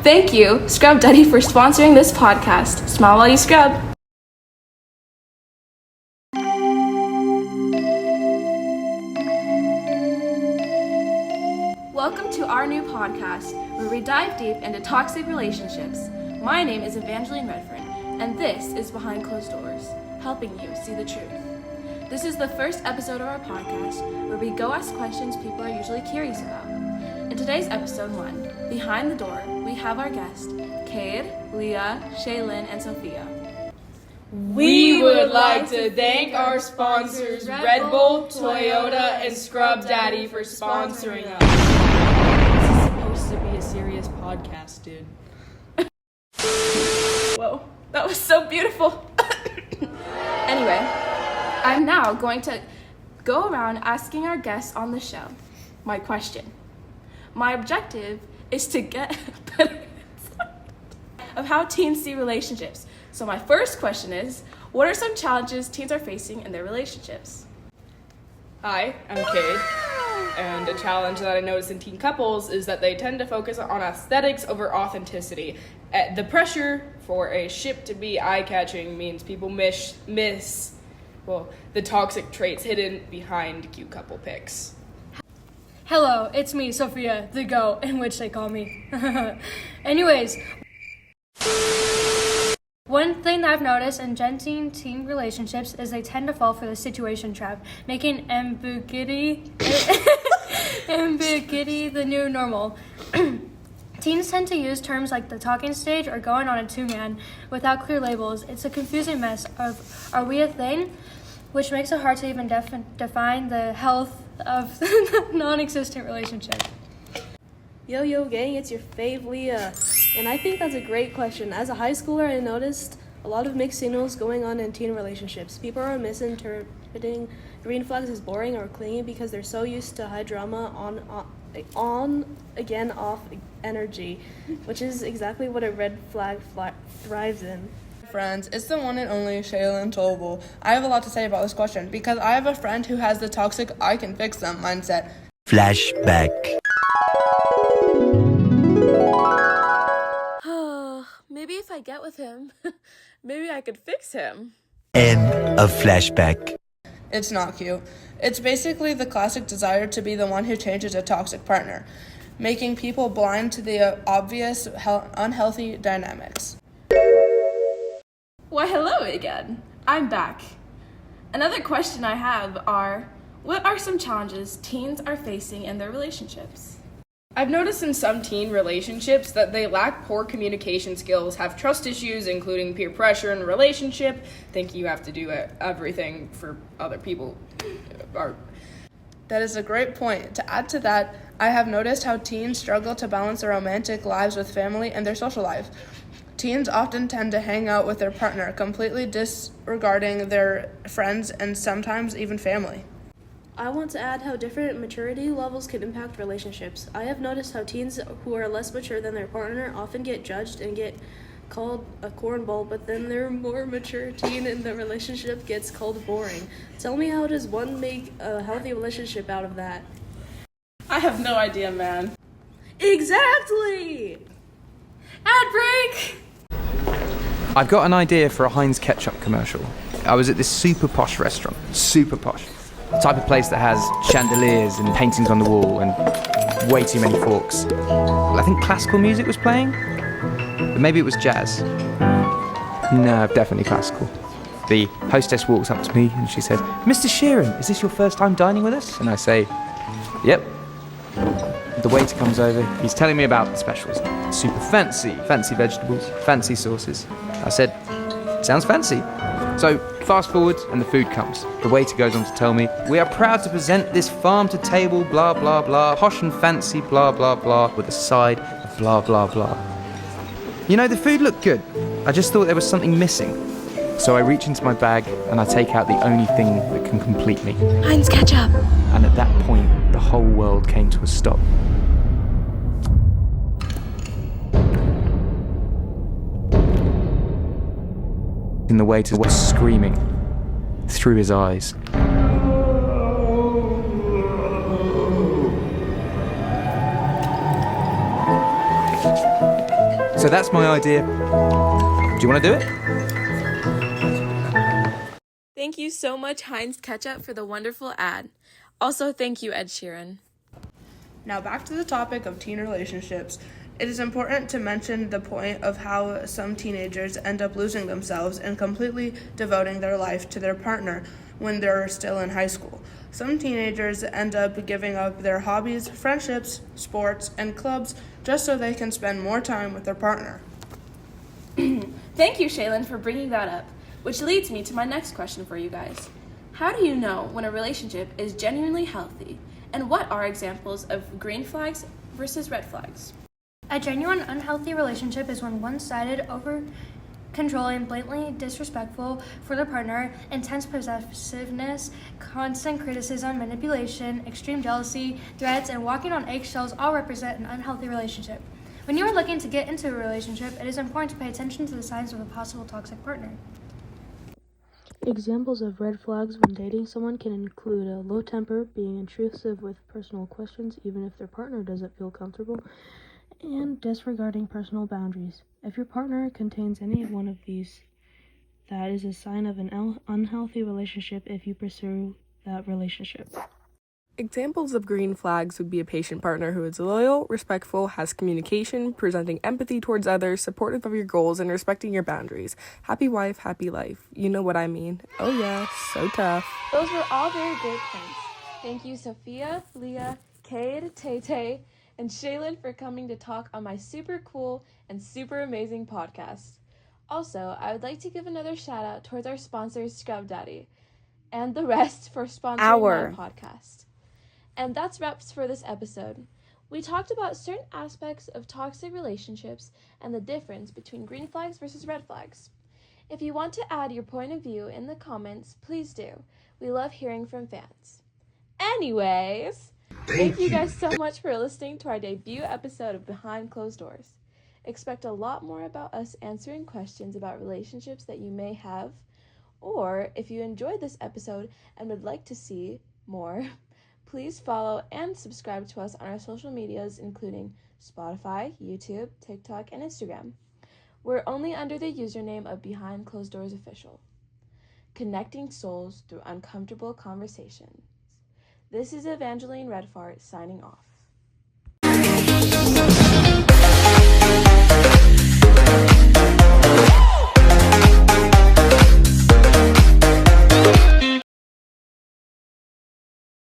Thank you, Scrub Daddy, for sponsoring this podcast. Smile while you scrub. Welcome to our new podcast, where we dive deep into toxic relationships. My name is Evangeline Redfern, and this is Behind Closed Doors, helping you see the truth. This is the first episode of our podcast, where we go ask questions people are usually curious about. In today's episode 1, Behind the Door, we have our guests, Cade, Leah, Shaylin, and Sophia. We would like to thank our sponsors, Red Bull, Toyota, and Scrub Daddy for sponsoring us. This is supposed to be a serious podcast, dude. Whoa, that was so beautiful. Anyway, I'm now going to go around asking our guests on the show my question. My objective is to get a better of how teens see relationships. So my first question is, what are some challenges teens are facing in their relationships? Hi, I'm Cade, and a challenge that I notice in teen couples is that they tend to focus on aesthetics over authenticity. The pressure for a ship to be eye-catching means people miss the toxic traits hidden behind cute couple pics. Hello, it's me, Sophia, the GOAT, in which they call me. Anyways, one thing that I've noticed in Gen Z teen relationships is they tend to fall for the situation trap, making ambiguity the new normal. Teens tend to use terms like the talking stage or going on a two-man without clear labels. It's a confusing mess of, are we a thing? Which makes it hard to even define the health of the non-existent relationship. Yo gang, it's your fave Leah, and I think that's a great question. As a high schooler, I noticed a lot of mixed signals going on in teen relationships. People are misinterpreting green flags as boring or clingy because they're so used to high drama on again off energy, which is exactly what a red flag thrives in. Friends, it's the one and only Shaylin Tolbel. I have a lot to say about this question because I have a friend who has the toxic I can fix them mindset. Flashback. Maybe if I get with him, maybe I could fix him. End of flashback. It's not cute. It's basically the classic desire to be the one who changes a toxic partner, making people blind to the obvious unhealthy dynamics. Why, hello again. I'm back. Another question I have are, what are some challenges teens are facing in their relationships? I've noticed in some teen relationships that they lack poor communication skills, have trust issues, including peer pressure in a relationship, think you have to do everything for other people. That is a great point. To add to that, I have noticed how teens struggle to balance their romantic lives with family and their social life. Teens often tend to hang out with their partner, completely disregarding their friends and sometimes even family. I want to add how different maturity levels can impact relationships. I have noticed how teens who are less mature than their partner often get judged and get called a cornball, but then their more mature teen in the relationship gets called boring. Tell me, how does one make a healthy relationship out of that? I have no idea, man. Exactly! Ad break! I've got an idea for a Heinz ketchup commercial. I was at this super posh restaurant, super posh. The type of place that has chandeliers and paintings on the wall and way too many forks. I think classical music was playing, but maybe it was jazz. No, definitely classical. The hostess walks up to me and she said, "Mr. Sheeran, is this your first time dining with us?" And I say, "Yep." The waiter comes over, he's telling me about the specials. Super fancy vegetables, fancy sauces. I said, "Sounds fancy." So fast forward and the food comes. The waiter goes on to tell me, "We are proud to present this farm to table blah blah blah, posh and fancy blah blah blah, with a side of blah blah blah." You know, the food looked good. I just thought there was something missing. So I reach into my bag and I take out the only thing that can complete me. Heinz ketchup. And at that point, the whole world came to a stop. And the waiter was screaming through his eyes. So that's my idea. Do you want to do it? Thank you so much, Heinz Ketchup, for the wonderful ad. Also, thank you, Ed Sheeran. Now back to the topic of teen relationships. It is important to mention the point of how some teenagers end up losing themselves and completely devoting their life to their partner when they're still in high school. Some teenagers end up giving up their hobbies, friendships, sports, and clubs just so they can spend more time with their partner. Thank you, Shaylin, for bringing that up, which leads me to my next question for you guys. How do you know when a relationship is genuinely healthy, and what are examples of green flags versus red flags? A genuine unhealthy relationship is when one-sided, over-controlling, blatantly disrespectful for their partner, intense possessiveness, constant criticism, manipulation, extreme jealousy, threats, and walking on eggshells all represent an unhealthy relationship. When you are looking to get into a relationship, it is important to pay attention to the signs of a possible toxic partner. Examples of red flags when dating someone can include a low temper, being intrusive with personal questions even if their partner doesn't feel comfortable, and disregarding personal boundaries. If your partner contains any one of these, that is a sign of an unhealthy relationship if you pursue that relationship. Examples of green flags would be a patient partner who is loyal, respectful, has communication, presenting empathy towards others, supportive of your goals, and respecting your boundaries. Happy wife, happy life. You know what I mean. Oh yeah, so tough. Those were all very great points. Thank you, Sophia, Leah, Cade, Tay, and Shaylin for coming to talk on my super cool and super amazing podcast. Also, I would like to give another shout out towards our sponsors, Scrub Daddy, and the rest for sponsoring my podcast. And that's wraps for this episode. We talked about certain aspects of toxic relationships and the difference between green flags versus red flags. If you want to add your point of view in the comments, please do. We love hearing from fans. Anyways, thank you guys so much for listening to our debut episode of Behind Closed Doors. Expect a lot more about us answering questions about relationships that you may have, or if you enjoyed this episode and would like to see more, please follow and subscribe to us on our social medias, including Spotify, YouTube, TikTok, and Instagram. We're only under the username of Behind Closed Doors Official. Connecting souls through uncomfortable conversations. This is Evangeline Redfart signing off.